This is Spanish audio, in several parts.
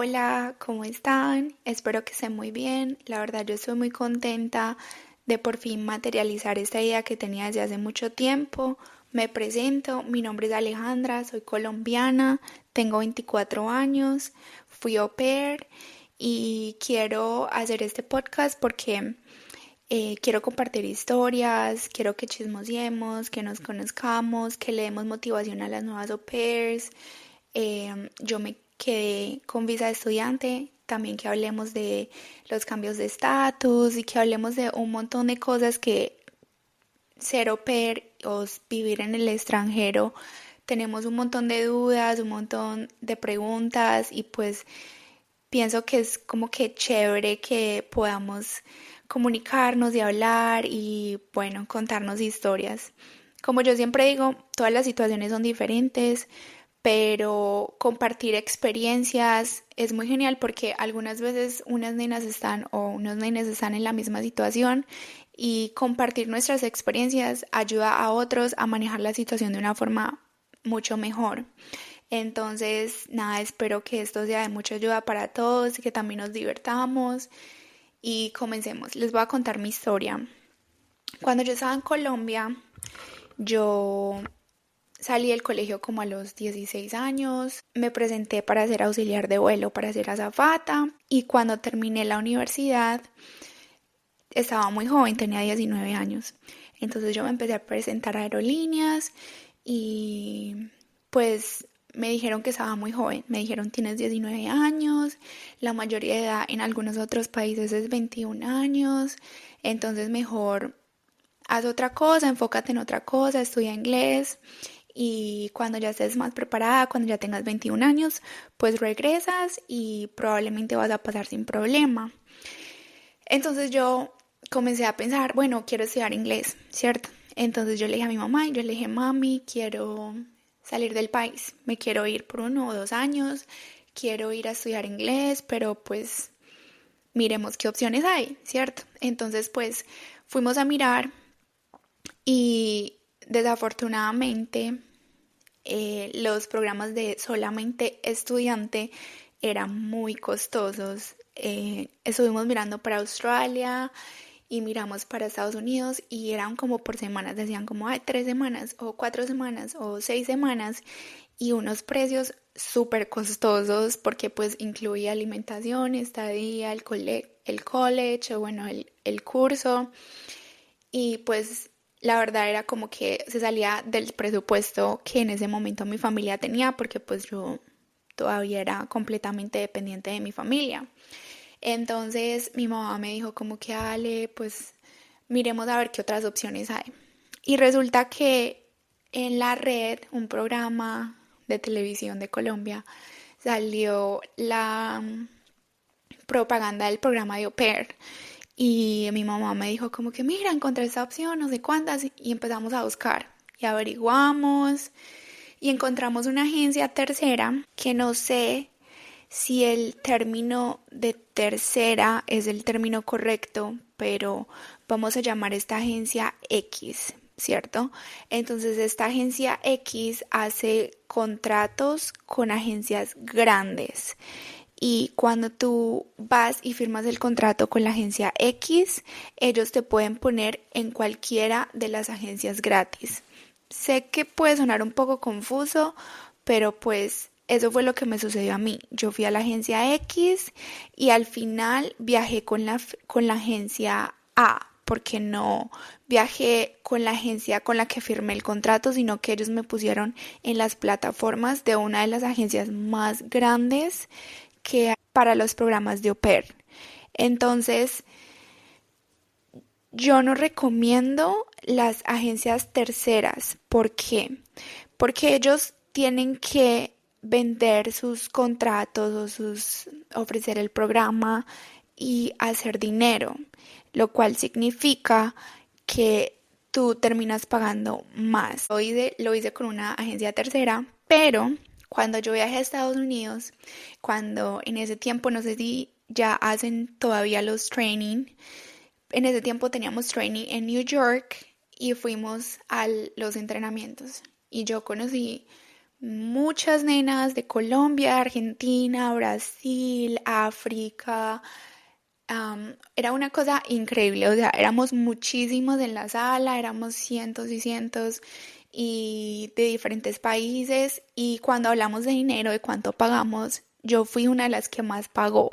Hola, ¿cómo están? Espero que estén muy bien. La verdad, yo estoy muy contenta de por fin materializar esta idea que tenía desde hace mucho tiempo. Me presento, mi nombre es Alejandra, soy colombiana, tengo 24 años, fui au pair y quiero hacer este podcast porque quiero compartir historias, quiero que chismosiemos, que nos conozcamos, que le demos motivación a las nuevas au pairs. Yo me quedé con visa de estudiante, también que hablemos de los cambios de estatus y que hablemos de un montón de cosas que ser au pair o vivir en el extranjero tenemos un montón de dudas, un montón de preguntas y pues pienso que es como que chévere que podamos comunicarnos y hablar y bueno, contarnos historias. Como yo siempre digo, todas las situaciones son diferentes, pero compartir experiencias es muy genial porque algunas veces unas nenas están o unos nenes están en la misma situación y compartir nuestras experiencias ayuda a otros a manejar la situación de una forma mucho mejor. Entonces, nada, espero que esto sea de mucha ayuda para todos, que también nos divertamos y comencemos. Les voy a contar mi historia. Cuando yo estaba en Colombia, yo salí del colegio como a los 16 años, me presenté para ser auxiliar de vuelo, para ser azafata y cuando terminé la universidad estaba muy joven, tenía 19 años. Entonces yo me empecé a presentar a aerolíneas y pues me dijeron que estaba muy joven. Me dijeron tienes 19 años, la mayoría de edad en algunos otros países es 21 años, entonces mejor haz otra cosa, enfócate en otra cosa, estudia inglés y cuando ya estés más preparada, cuando ya tengas 21 años, pues regresas y probablemente vas a pasar sin problema. Entonces yo comencé a pensar, bueno, quiero estudiar inglés, ¿cierto? Entonces yo le dije a mi mamá y yo le dije, mami, quiero salir del país, me quiero ir por 1 o 2 años, quiero ir a estudiar inglés, pero pues miremos qué opciones hay, ¿cierto? Entonces pues fuimos a mirar y desafortunadamente los programas de solamente estudiante eran muy costosos. Estuvimos mirando para Australia y miramos para Estados Unidos y eran como por semanas, decían como, ay, 3 semanas o 4 semanas o 6 semanas y unos precios súper costosos porque pues incluía alimentación, estadía, el college o bueno, el curso y pues la verdad era como que se salía del presupuesto que en ese momento mi familia tenía porque pues yo todavía era completamente dependiente de mi familia. Entonces mi mamá me dijo como que Ale, pues miremos a ver qué otras opciones hay. Y resulta que en la red, un programa de televisión de Colombia, salió la propaganda del programa de Au Pair. Y mi mamá me dijo como que mira, encontré esta opción, no sé cuántas, y empezamos a buscar y averiguamos y encontramos una agencia tercera que no sé si el término de tercera es el término correcto, pero vamos a llamar esta agencia X, ¿cierto? Entonces esta agencia X hace contratos con agencias grandes. Y cuando tú vas y firmas el contrato con la agencia X, ellos te pueden poner en cualquiera de las agencias gratis. Sé que puede sonar un poco confuso, pero pues eso fue lo que me sucedió a mí. Yo fui a la agencia X y al final viajé con la agencia A, porque no viajé con la agencia con la que firmé el contrato, sino que ellos me pusieron en las plataformas de una de las agencias más grandes que hay para los programas de au pair. Entonces, yo no recomiendo las agencias terceras. ¿Por qué? Porque ellos tienen que vender sus contratos o ofrecer el programa y hacer dinero, lo cual significa que tú terminas pagando más. Lo hice con una agencia tercera, pero cuando yo viajé a Estados Unidos, cuando en ese tiempo, no sé si ya hacen todavía los training, en ese tiempo teníamos training en New York y fuimos a los entrenamientos. Y yo conocí muchas nenas de Colombia, Argentina, Brasil, África. Era una cosa increíble, o sea, éramos muchísimos en la sala, éramos cientos y cientos y de diferentes países, y cuando hablamos de dinero, de cuánto pagamos, yo fui una de las que más pagó,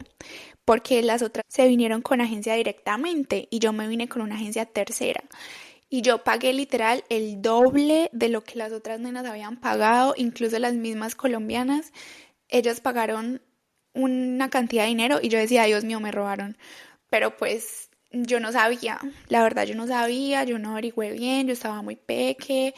porque las otras se vinieron con agencia directamente y yo me vine con una agencia tercera. Y yo pagué literal el doble de lo que las otras nenas habían pagado, incluso las mismas colombianas. Ellas pagaron una cantidad de dinero y yo decía, Dios mío, me robaron. Pero pues yo no sabía, la verdad yo no sabía, yo no averigüé bien, yo estaba muy peque.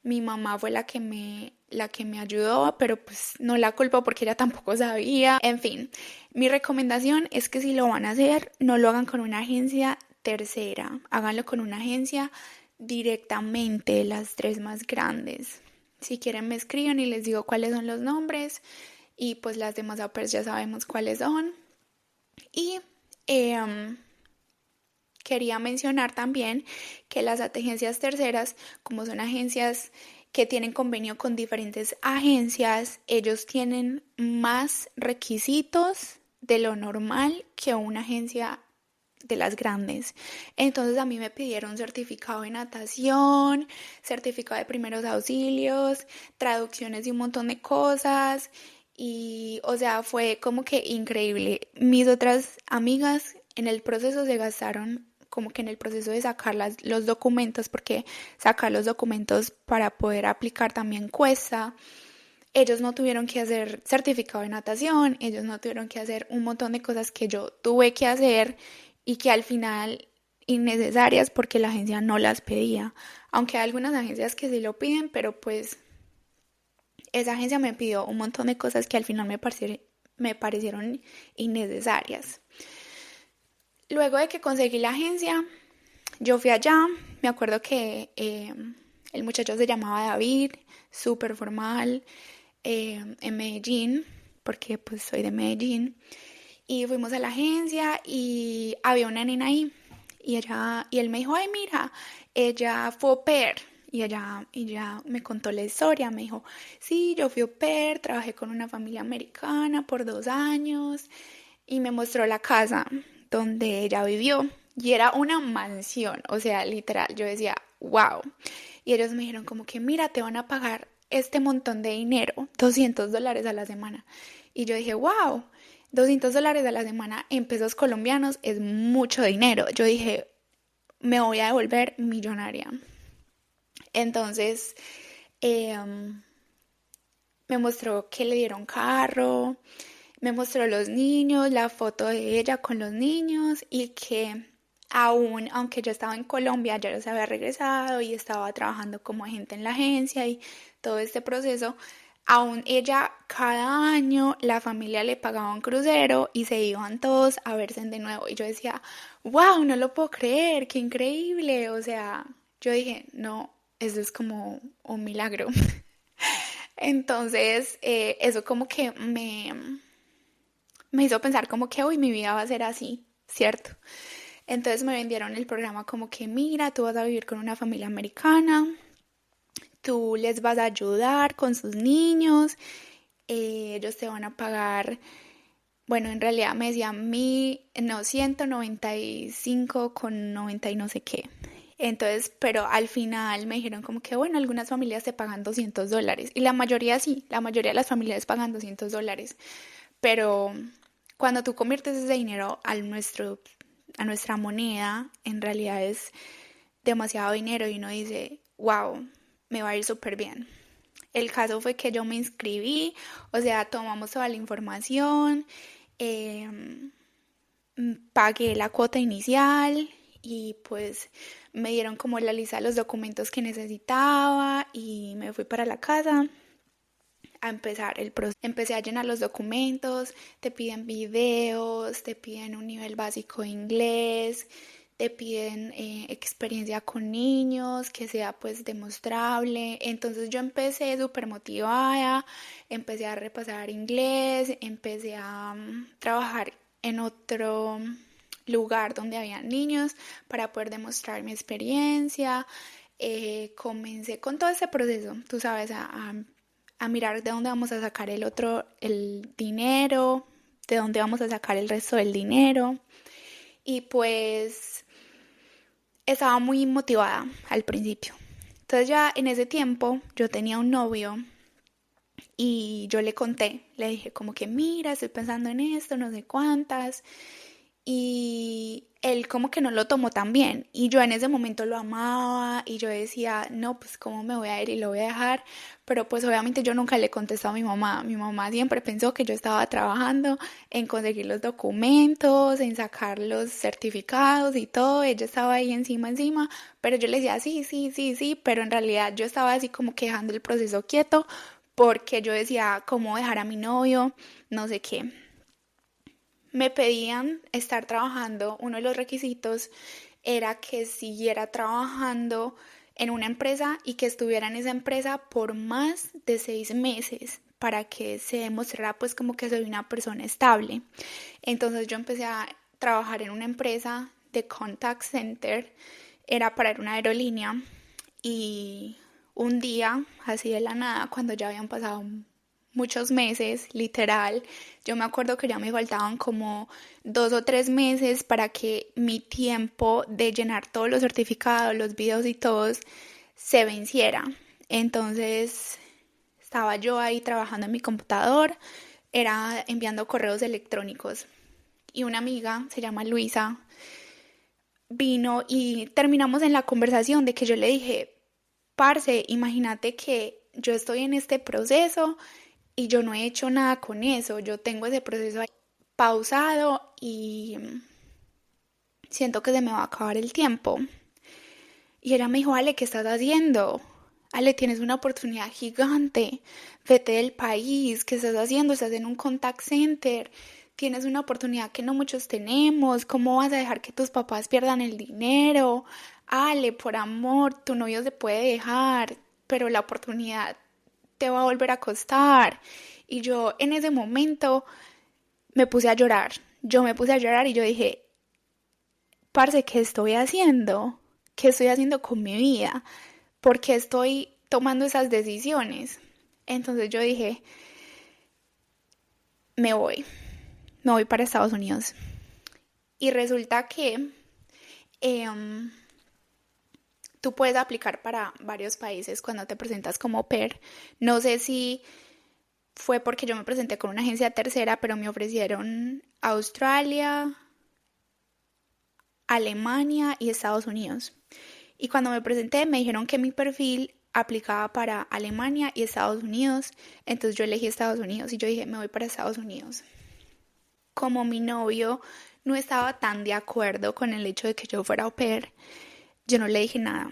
Mi mamá fue la que me ayudó, pero pues no la culpo porque ella tampoco sabía. En fin, mi recomendación es que si lo van a hacer, no lo hagan con una agencia tercera, háganlo con una agencia directamente, las tres más grandes. Si quieren me escriben y les digo cuáles son los nombres, y pues las demás uppers ya sabemos cuáles son. Y em, quería mencionar también que las agencias terceras, como son agencias que tienen convenio con diferentes agencias, ellos tienen más requisitos de lo normal que una agencia de las grandes. Entonces a mí me pidieron certificado de natación, certificado de primeros auxilios, traducciones y un montón de cosas. Y, o sea, fue como que increíble. Mis otras amigas en el proceso se gastaron, como que en el proceso de sacar los documentos, porque sacar los documentos para poder aplicar también cuesta. Ellos no tuvieron que hacer certificado de natación, ellos no tuvieron que hacer un montón de cosas que yo tuve que hacer y que al final innecesarias porque la agencia no las pedía. Aunque hay algunas agencias que sí lo piden, pero pues esa agencia me pidió un montón de cosas que al final me parecieron innecesarias. Luego de que conseguí la agencia, yo fui allá. Me acuerdo que el muchacho se llamaba David, súper formal, en Medellín, porque pues soy de Medellín. Y fuimos a la agencia y había una nena ahí. Y él me dijo, ay, mira, ella fue au pair. Y ella me contó la historia, me dijo, sí, yo fui au pair, trabajé con una familia americana por 2 años, y me mostró la casa donde ella vivió. Y era una mansión, o sea, literal, yo decía, wow. Y ellos me dijeron como que, mira, te van a pagar este montón de dinero, $200 a la semana. Y yo dije, wow, $200 a la semana en pesos colombianos es mucho dinero. Yo dije, me voy a devolver millonaria. Entonces, eh, me mostró que le dieron carro, me mostró los niños, la foto de ella con los niños, y que aún, aunque yo estaba en Colombia, ya se había regresado y estaba trabajando como agente en la agencia y todo este proceso, aún ella cada año la familia le pagaba un crucero y se iban todos a verse de nuevo. Y yo decía, wow, no lo puedo creer, qué increíble. O sea, yo dije, no, eso es como un milagro. Entonces, eso como que me hizo pensar como que hoy mi vida va a ser así, ¿cierto? Entonces me vendieron el programa como que mira, tú vas a vivir con una familia americana, tú les vas a ayudar con sus niños, ellos te van a pagar, bueno, en realidad me decían no, 195,90 y no sé qué. Entonces, pero al final me dijeron como que, bueno, algunas familias te pagan $200. Y la mayoría sí, la mayoría de las familias pagan $200. Pero cuando tú conviertes ese dinero a nuestra moneda, en realidad es demasiado dinero y uno dice, wow, me va a ir súper bien. El caso fue que yo me inscribí, o sea, tomamos toda la información, eh, pagué la cuota inicial y pues me dieron como la lista de los documentos que necesitaba y me fui para la casa a empezar el proceso. Empecé a llenar los documentos, te piden videos, te piden un nivel básico de inglés, te piden experiencia con niños, que sea pues demostrable. Entonces yo empecé súper motivada, empecé a repasar inglés, empecé a trabajar en otro lugar donde había niños para poder demostrar mi experiencia. Comencé con todo ese proceso, tú sabes, a mirar de dónde vamos a sacar el dinero, de dónde vamos a sacar el resto del dinero. Y pues estaba muy motivada al principio. Entonces ya en ese tiempo yo tenía un novio y yo le conté, le dije como que mira, estoy pensando en esto, no sé cuántas. Y él como que no lo tomó tan bien. Y yo en ese momento lo amaba y yo decía, no, pues cómo me voy a ir y lo voy a dejar. Pero pues obviamente yo nunca le contesté a mi mamá. Mi mamá siempre pensó que yo estaba trabajando en conseguir los documentos, en sacar los certificados y todo. Ella estaba ahí encima. Pero yo le decía, sí, sí, sí, sí. Pero en realidad yo estaba así como que dejando el proceso quieto porque yo decía, ¿cómo dejar a mi novio? No sé qué. Me pedían estar trabajando, uno de los requisitos era que siguiera trabajando en una empresa y que estuviera en esa empresa por más de 6 meses para que se demostrara pues como que soy una persona estable. Entonces yo empecé a trabajar en una empresa de contact center, era para una aerolínea y un día, así de la nada, cuando ya habían pasado muchos meses, literal. Yo me acuerdo que ya me faltaban como 2 o 3 meses para que mi tiempo de llenar todos los certificados, los videos y todos se venciera. Entonces estaba yo ahí trabajando en mi computador, era enviando correos electrónicos y una amiga, se llama Luisa, vino y terminamos en la conversación de que yo le dije, parce, imagínate que yo estoy en este proceso y yo no he hecho nada con eso, yo tengo ese proceso ahí pausado y siento que se me va a acabar el tiempo. Y ella me dijo, Ale, ¿qué estás haciendo? Ale, tienes una oportunidad gigante, vete del país, ¿qué estás haciendo? Estás en un contact center, tienes una oportunidad que no muchos tenemos, ¿cómo vas a dejar que tus papás pierdan el dinero? Ale, por amor, tu novio se puede dejar, pero la oportunidad te va a volver a costar. Y yo en ese momento me puse a llorar. Yo me puse a llorar y yo dije, parce, ¿qué estoy haciendo? ¿Qué estoy haciendo con mi vida? ¿Por qué estoy tomando esas decisiones? Entonces yo dije, me voy, me voy para Estados Unidos. Y resulta que eh, tú puedes aplicar para varios países cuando te presentas como au pair. No sé si fue porque yo me presenté con una agencia tercera, pero me ofrecieron Australia, Alemania y Estados Unidos. Y cuando me presenté me dijeron que mi perfil aplicaba para Alemania y Estados Unidos, entonces yo elegí Estados Unidos y yo dije, me voy para Estados Unidos. Como mi novio no estaba tan de acuerdo con el hecho de que yo fuera au pair, yo no le dije nada.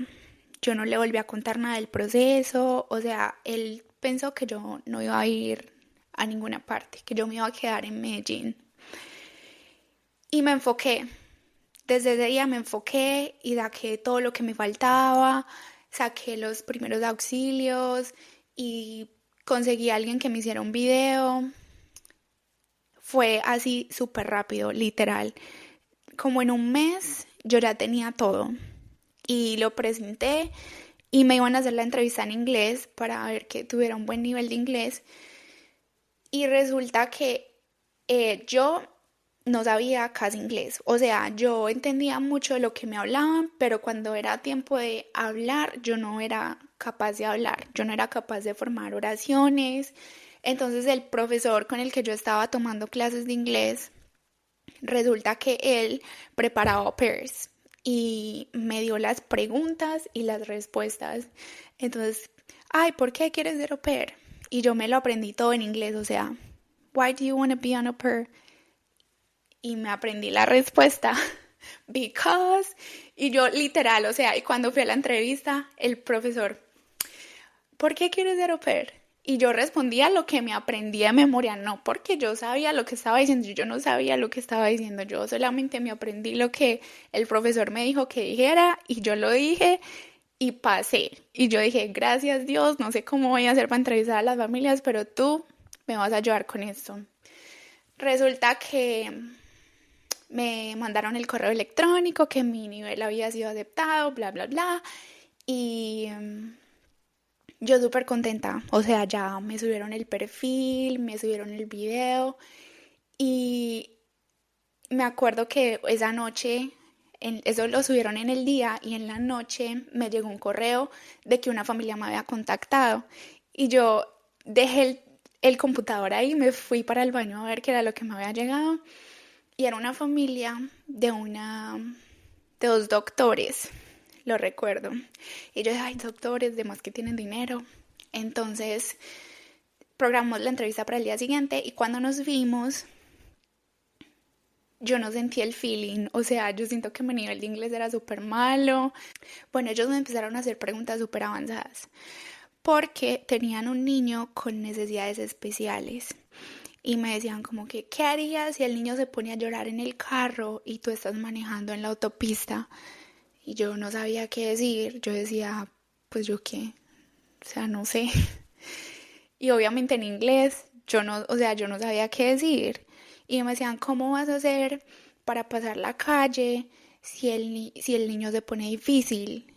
Yo no le volví a contar nada del proceso, o sea, él pensó que yo no iba a ir a ninguna parte, que yo me iba a quedar en Medellín. Y me enfoqué, desde ese día me enfoqué y saqué todo lo que me faltaba, saqué los primeros auxilios y conseguí a alguien que me hiciera un video. Fue así súper rápido, literal. Como en un mes yo ya tenía todo y lo presenté y me iban a hacer la entrevista en inglés para ver que tuviera un buen nivel de inglés y resulta que yo no sabía casi inglés, o sea, yo entendía mucho de lo que me hablaban, pero cuando era tiempo de hablar, yo no era capaz de hablar, yo no era capaz de formar oraciones. Entonces el profesor con el que yo estaba tomando clases de inglés, resulta que él preparaba au pairs y me dio las preguntas y las respuestas. Entonces, ay, ¿por qué quieres ser au pair? Y yo me lo aprendí todo en inglés, o sea, why do you want to be an au pair? Y me aprendí la respuesta, because, y yo literal, o sea, y cuando fui a la entrevista, el profesor, ¿por qué quieres ser au pair? Y yo respondía lo que me aprendí de memoria, no porque yo sabía lo que estaba diciendo, yo no sabía lo que estaba diciendo, yo solamente me aprendí lo que el profesor me dijo que dijera y yo lo dije y pasé. Y yo dije, gracias Dios, no sé cómo voy a hacer para entrevistar a las familias, pero tú me vas a ayudar con esto. Resulta que me mandaron el correo electrónico, que mi nivel había sido aceptado, bla, bla, bla. Y Yo súper contenta, o sea, ya me subieron el perfil, me subieron el video y me acuerdo que esa noche, eso lo subieron en el día y en la noche me llegó un correo de que una familia me había contactado y yo dejé el computador ahí, me fui para el baño a ver qué era lo que me había llegado y era una familia de dos doctores, lo recuerdo. Y yo dije, ay, doctores, demás que tienen dinero. Entonces programamos la entrevista para el día siguiente y cuando nos vimos, yo no sentí el feeling, o sea, yo siento que mi nivel de inglés era súper malo. Bueno, ellos me empezaron a hacer preguntas súper avanzadas porque tenían un niño con necesidades especiales y me decían como que, ¿qué harías si el niño se pone a llorar en el carro y tú estás manejando en la autopista? Y yo no sabía qué decir, yo decía, pues yo qué, o sea, no sé. Y obviamente en inglés, yo no, o sea, yo no sabía qué decir. Y me decían, ¿cómo vas a hacer para pasar la calle si el niño se pone difícil?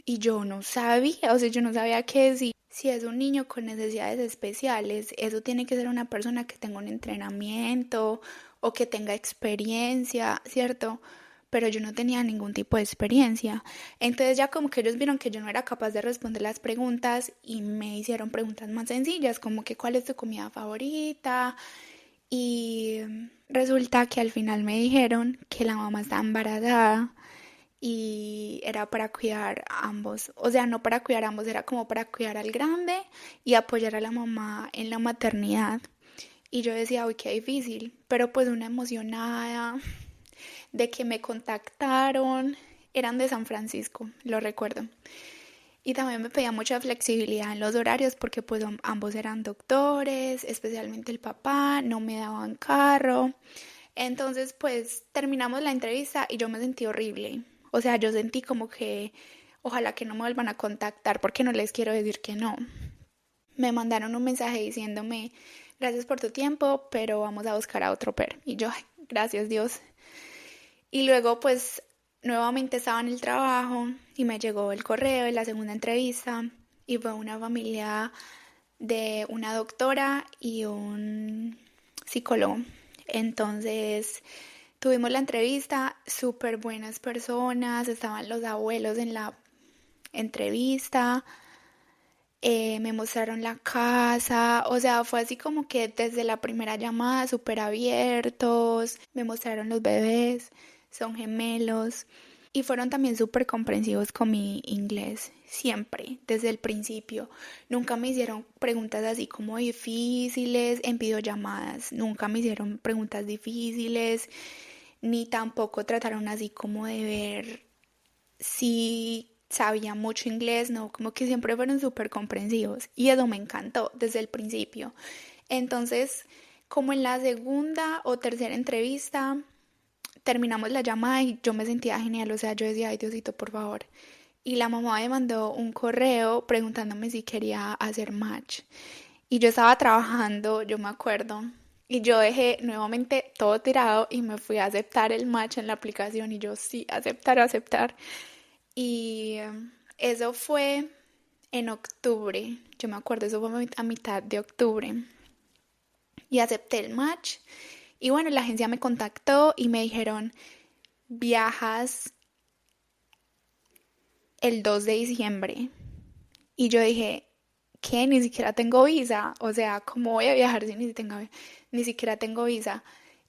Y yo no sabía, o sea, yo no sabía qué decir. Si es un niño con necesidades especiales, eso tiene que ser una persona que tenga un entrenamiento o que tenga experiencia, ¿cierto? Pero yo no tenía ningún tipo de experiencia. Entonces ya como que ellos vieron que yo no era capaz de responder las preguntas y me hicieron preguntas más sencillas, como que ¿cuál es tu comida favorita? Y resulta que al final me dijeron que la mamá está embarazada y era para cuidar a ambos, o sea, no para cuidar a ambos, era como para cuidar al grande y apoyar a la mamá en la maternidad. Y yo decía, uy, qué difícil, pero pues una emocionada de que me contactaron, eran de San Francisco, lo recuerdo. Y también me pedía mucha flexibilidad en los horarios porque pues ambos eran doctores, especialmente el papá, no me daban carro. Entonces pues terminamos la entrevista y yo me sentí horrible. O sea, yo sentí como que ojalá que no me vuelvan a contactar porque no les quiero decir que no. Me mandaron un mensaje diciéndome gracias por tu tiempo, pero vamos a buscar a otro per. Y yo, ay, gracias Dios. Y luego pues nuevamente estaba en el trabajo y me llegó el correo de la segunda entrevista y fue una familia de una doctora y un psicólogo. Entonces tuvimos la entrevista, súper buenas personas, estaban los abuelos en la entrevista, me mostraron la casa, o sea, fue así como que desde la primera llamada súper abiertos, me mostraron los bebés, son gemelos y fueron también súper comprensivos con mi inglés, siempre, desde el principio. Nunca me hicieron preguntas así como difíciles en videollamadas, nunca me hicieron preguntas difíciles, ni tampoco trataron así como de ver si sabía mucho inglés, no, como que siempre fueron súper comprensivos y eso me encantó desde el principio. Entonces, como en la segunda o tercera entrevista, terminamos la llamada y yo me sentía genial, o sea, yo decía, ay Diosito, por favor. Y la mamá me mandó un correo preguntándome si quería hacer match. Y yo estaba trabajando, yo me acuerdo, y yo dejé nuevamente todo tirado y me fui a aceptar el match en la aplicación y yo sí, aceptar, aceptar. Y eso fue en octubre, yo me acuerdo, eso fue a mitad de octubre. Y acepté el match. Y bueno, la agencia me contactó y me dijeron, viajas el 2 de diciembre. Y yo dije, ¿qué? Ni siquiera tengo visa. O sea, ¿cómo voy a viajar si ni siquiera tengo visa?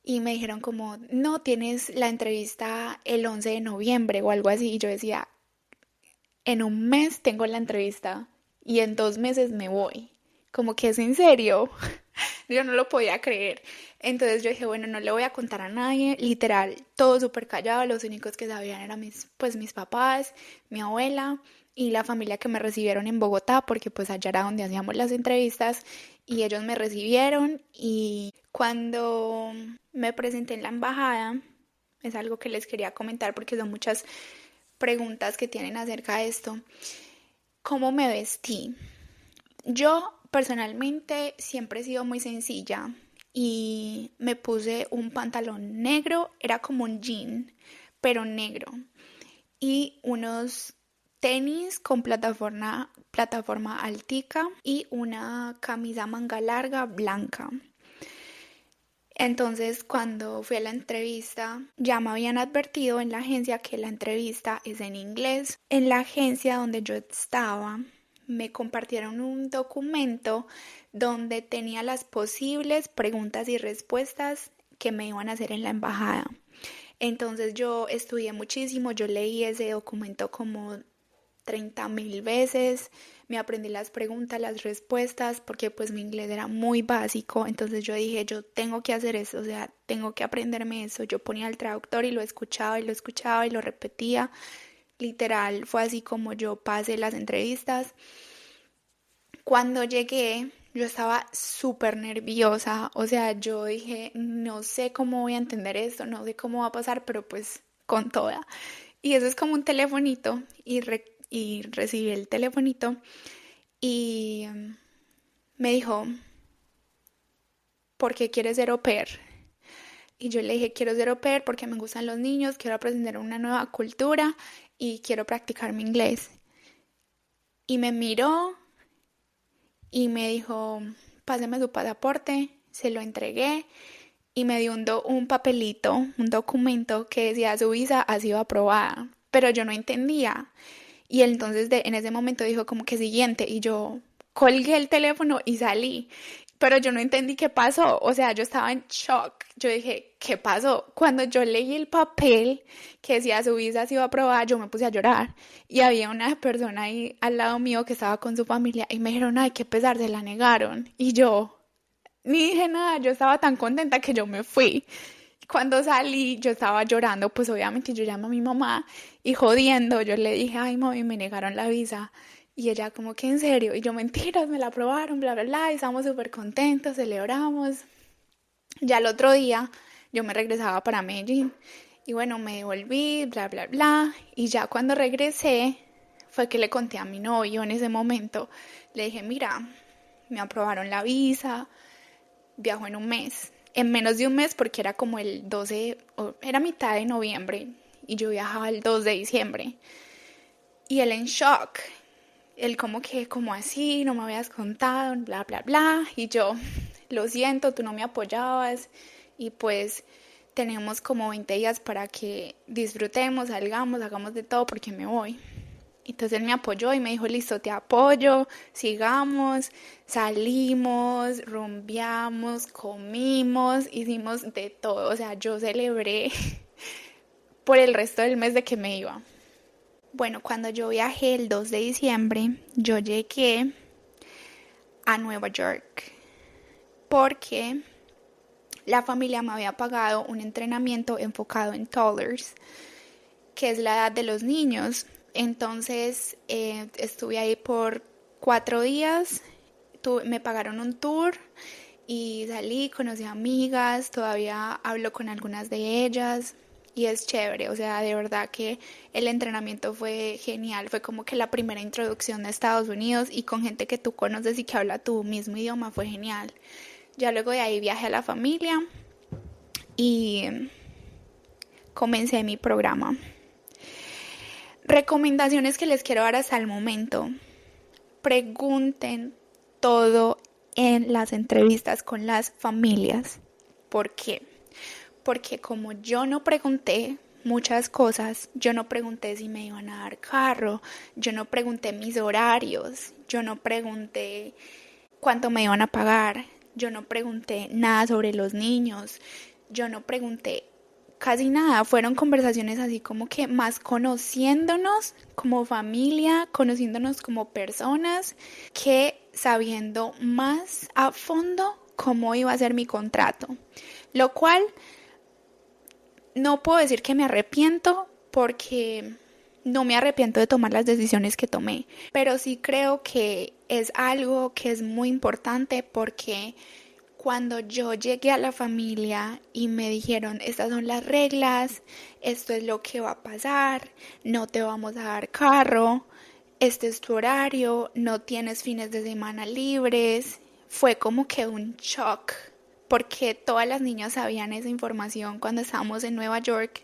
Y me dijeron como, no, tienes la entrevista el 11 de noviembre o algo así. Y yo decía, en un mes tengo la entrevista y en 2 meses me voy. Como que es en serio. Yo no lo podía creer. Entonces yo dije, bueno, no le voy a contar a nadie. Literal, todo súper callado. Los únicos que sabían eran mis papás, mi abuela y la familia que me recibieron en Bogotá, porque pues allá era donde hacíamos las entrevistas. Y ellos me recibieron y cuando me presenté en la embajada, es algo que les quería comentar porque son muchas preguntas que tienen acerca de esto. ¿Cómo me vestí? Yo personalmente siempre he sido muy sencilla y me puse un pantalón negro, era como un jean, pero negro, y unos tenis con plataforma altica y una camisa manga larga blanca. Entonces, cuando fui a la entrevista, ya me habían advertido en la agencia que la entrevista es en inglés. En la agencia donde yo estaba, me compartieron un documento donde tenía las posibles preguntas y respuestas que me iban a hacer en la embajada. Entonces yo estudié muchísimo, yo leí ese documento como 30.000 veces, me aprendí las preguntas, las respuestas, porque pues mi inglés era muy básico, entonces yo dije, yo tengo que hacer eso, o sea, tengo que aprenderme eso. Yo ponía el traductor y lo escuchaba y lo escuchaba y lo repetía. Literal, fue así como yo pasé las entrevistas. Cuando llegué, yo estaba súper nerviosa, o sea, yo dije, no sé cómo voy a entender esto, no sé cómo va a pasar, pero pues con toda. Y eso es como un telefonito, y recibí el telefonito y me dijo, ¿por qué quieres ser au pair? Y yo le dije, quiero ser au pair porque me gustan los niños, quiero aprender una nueva cultura y quiero practicar mi inglés. Y me miró y me dijo, pásame su pasaporte, se lo entregué y me dio un papelito, un documento que decía su visa ha sido aprobada, pero yo no entendía. Y él entonces en ese momento dijo como que siguiente y yo colgué el teléfono y salí, pero yo no entendí qué pasó, o sea, yo estaba en shock. Yo dije, ¿qué pasó? Cuando yo leí el papel que decía su visa ha sido aprobada, yo me puse a llorar y había una persona ahí al lado mío que estaba con su familia y me dijeron, ay, qué pesar, se la negaron. Y yo ni dije nada, yo estaba tan contenta que yo me fui. Cuando salí, yo estaba llorando, pues obviamente yo llamo a mi mamá y jodiendo, yo le dije, ay mami, me negaron la visa. Y ella como que en serio, y yo mentiras, me la aprobaron, bla, bla, bla, y estábamos súper contentos, celebramos. Ya el otro día yo me regresaba para Medellín y bueno, me devolví, bla, bla, bla. Y ya cuando regresé fue que le conté a mi novio en ese momento. Le dije, mira, me aprobaron la visa, viajo en un mes. En menos de un mes porque era como el 12, era mitad de noviembre y yo viajaba el 2 de diciembre. Y él en shock, él como que, como así, no me habías contado, bla, bla, bla. Y yo, lo siento, tú no me apoyabas y pues tenemos como 20 días para que disfrutemos, salgamos, hagamos de todo porque me voy. Entonces él me apoyó y me dijo, listo, te apoyo, sigamos, salimos, rumbeamos, comimos, hicimos de todo. O sea, yo celebré por el resto del mes de que me iba. Bueno, cuando yo viajé el 2 de diciembre, yo llegué a Nueva York porque la familia me había pagado un entrenamiento enfocado en toddlers, que es la edad de los niños. Entonces estuve ahí por 4 días, me pagaron un tour y salí, conocí amigas, todavía hablo con algunas de ellas y es chévere, o sea, de verdad que el entrenamiento fue genial, fue como que la primera introducción a Estados Unidos y con gente que tú conoces y que habla tu mismo idioma, fue genial. Ya luego de ahí viajé a la familia y comencé mi programa. Recomendaciones que les quiero dar hasta el momento. Pregunten todo en las entrevistas con las familias. ¿Por qué? Porque como yo no pregunté muchas cosas, yo no pregunté si me iban a dar carro, yo no pregunté mis horarios, yo no pregunté cuánto me iban a pagar, yo no pregunté nada sobre los niños, yo no pregunté casi nada, fueron conversaciones así como que más conociéndonos como familia, conociéndonos como personas, que sabiendo más a fondo cómo iba a ser mi contrato. Lo cual no puedo decir que me arrepiento porque no me arrepiento de tomar las decisiones que tomé, pero sí creo que es algo que es muy importante porque cuando yo llegué a la familia y me dijeron, estas son las reglas, esto es lo que va a pasar, no te vamos a dar carro, este es tu horario, no tienes fines de semana libres, fue como que un shock, porque todas las niñas sabían esa información cuando estábamos en Nueva York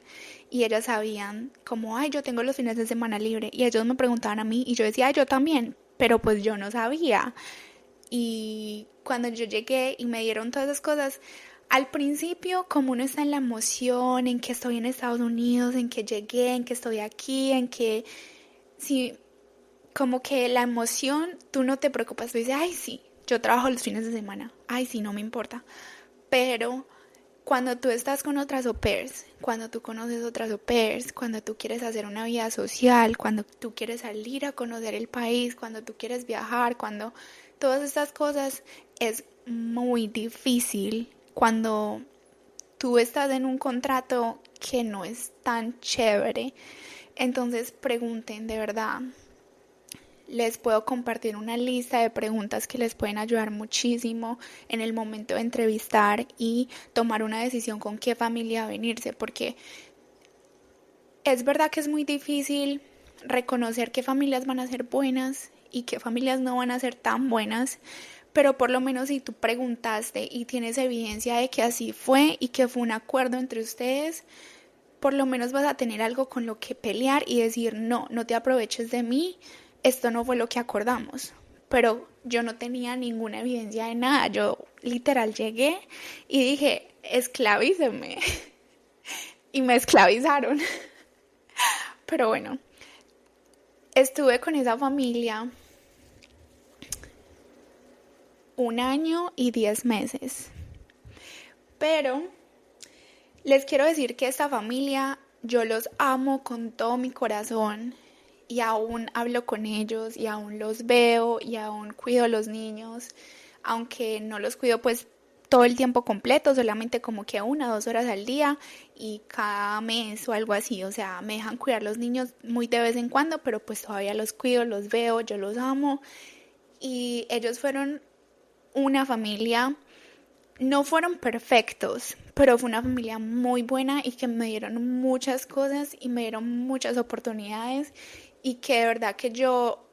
y ellas sabían como, ay, yo tengo los fines de semana libre y ellos me preguntaban a mí y yo decía, ay, yo también. pero pues yo no sabía. Y cuando yo llegué y me dieron todas esas cosas, al principio, como uno está en la emoción, en que estoy en Estados Unidos, en que llegué, en que estoy aquí, en que sí, como que la emoción, tú no te preocupas, tú dices, ay, sí, yo trabajo los fines de semana, ay, sí, no me importa. Pero cuando tú estás con otras au pairs, cuando tú conoces otras au pairs, cuando tú quieres hacer una vida social, cuando tú quieres salir a conocer el país, cuando tú quieres viajar, cuando todas estas cosas, es muy difícil cuando tú estás en un contrato que no es tan chévere. Entonces pregunten, de verdad, les puedo compartir una lista de preguntas que les pueden ayudar muchísimo en el momento de entrevistar y tomar una decisión con qué familia venirse, porque es verdad que es muy difícil reconocer qué familias van a ser buenas y qué familias no van a ser tan buenas, pero por lo menos si tú preguntaste y tienes evidencia de que así fue y que fue un acuerdo entre ustedes, por lo menos vas a tener algo con lo que pelear y decir, no, no te aproveches de mí, esto no fue lo que acordamos. Pero yo no tenía ninguna evidencia de nada, yo literal llegué y dije, esclavíceme. Y me esclavizaron. Pero bueno, estuve con esa familia 1 año y 10 meses. Pero les quiero decir que esta familia yo los amo con todo mi corazón y aún hablo con ellos y aún los veo y aún cuido a los niños, aunque no los cuido pues todo el tiempo completo, solamente como que 1 o 2 horas al día y cada mes o algo así, o sea, me dejan cuidar los niños muy de vez en cuando, pero pues todavía los cuido, los veo, yo los amo y ellos fueron una familia, no fueron perfectos, pero fue una familia muy buena y que me dieron muchas cosas y me dieron muchas oportunidades y que de verdad que yo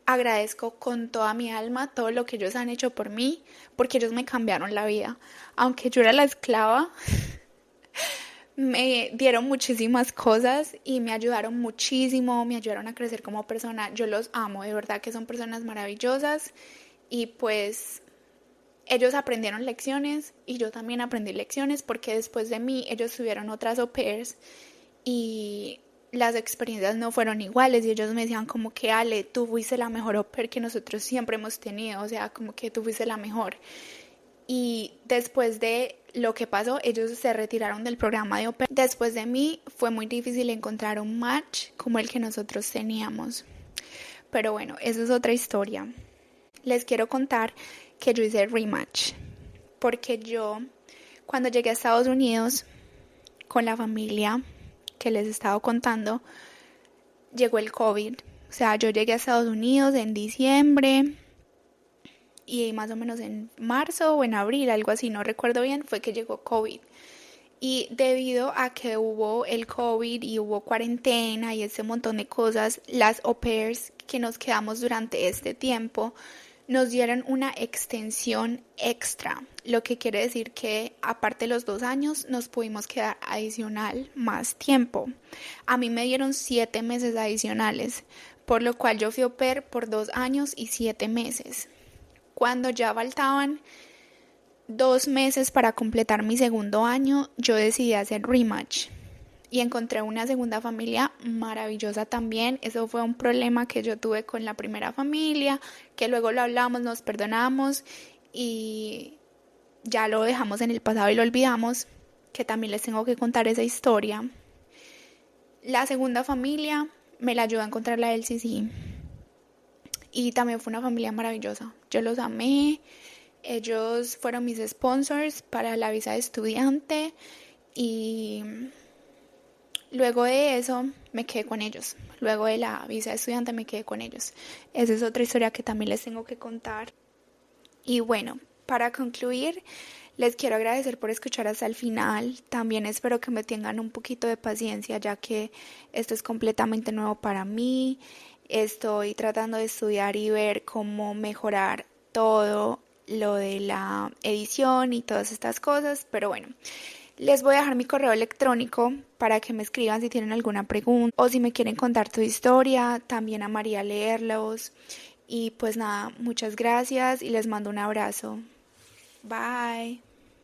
agradezco con toda mi alma todo lo que ellos han hecho por mí, porque ellos me cambiaron la vida. Aunque yo era la esclava, me dieron muchísimas cosas y me ayudaron muchísimo, me ayudaron a crecer como persona. Yo los amo, de verdad que son personas maravillosas y pues ellos aprendieron lecciones y yo también aprendí lecciones porque después de mí ellos tuvieron otras au pairs y las experiencias no fueron iguales y ellos me decían como que Ale, tú fuiste la mejor au pair que nosotros siempre hemos tenido, o sea, como que tú fuiste la mejor. Y después de lo que pasó, ellos se retiraron del programa de au pair. Después de mí fue muy difícil encontrar un match como el que nosotros teníamos. Pero bueno, eso es otra historia. Les quiero contar que yo hice rematch porque yo cuando llegué a Estados Unidos con la familia que les he estado contando, llegó el COVID. O sea, yo llegué a Estados Unidos en diciembre y más o menos en marzo o en abril, algo así, no recuerdo bien, fue que llegó COVID. Y debido a que hubo el COVID y hubo cuarentena y ese montón de cosas, las au pairs que nos quedamos durante este tiempo nos dieron una extensión extra, lo que quiere decir que aparte de los 2 años nos pudimos quedar adicional más tiempo. A mí me dieron 7 meses adicionales, por lo cual yo fui au pair por 2 años y 7 meses. Cuando ya faltaban 2 meses para completar mi segundo año, yo decidí hacer rematch y encontré una segunda familia maravillosa también. Eso fue un problema que yo tuve con la primera familia, que luego lo hablamos, nos perdonamos y ya lo dejamos en el pasado y lo olvidamos, que también les tengo que contar esa historia. La segunda familia me la ayudó a encontrar la LCC y también fue una familia maravillosa. Yo los amé, ellos fueron mis sponsors para la visa de estudiante y luego de eso me quedé con ellos. Luego de la visa de estudiante me quedé con ellos. Esa es otra historia que también les tengo que contar. Y bueno, para concluir, les quiero agradecer por escuchar hasta el final. También espero que me tengan un poquito de paciencia, ya que esto es completamente nuevo para mí. Estoy tratando de estudiar y ver cómo mejorar todo lo de la edición y todas estas cosas. Pero bueno, les voy a dejar mi correo electrónico para que me escriban si tienen alguna pregunta o si me quieren contar tu historia. También amaría leerlos. Y pues nada, muchas gracias y les mando un abrazo. Bye.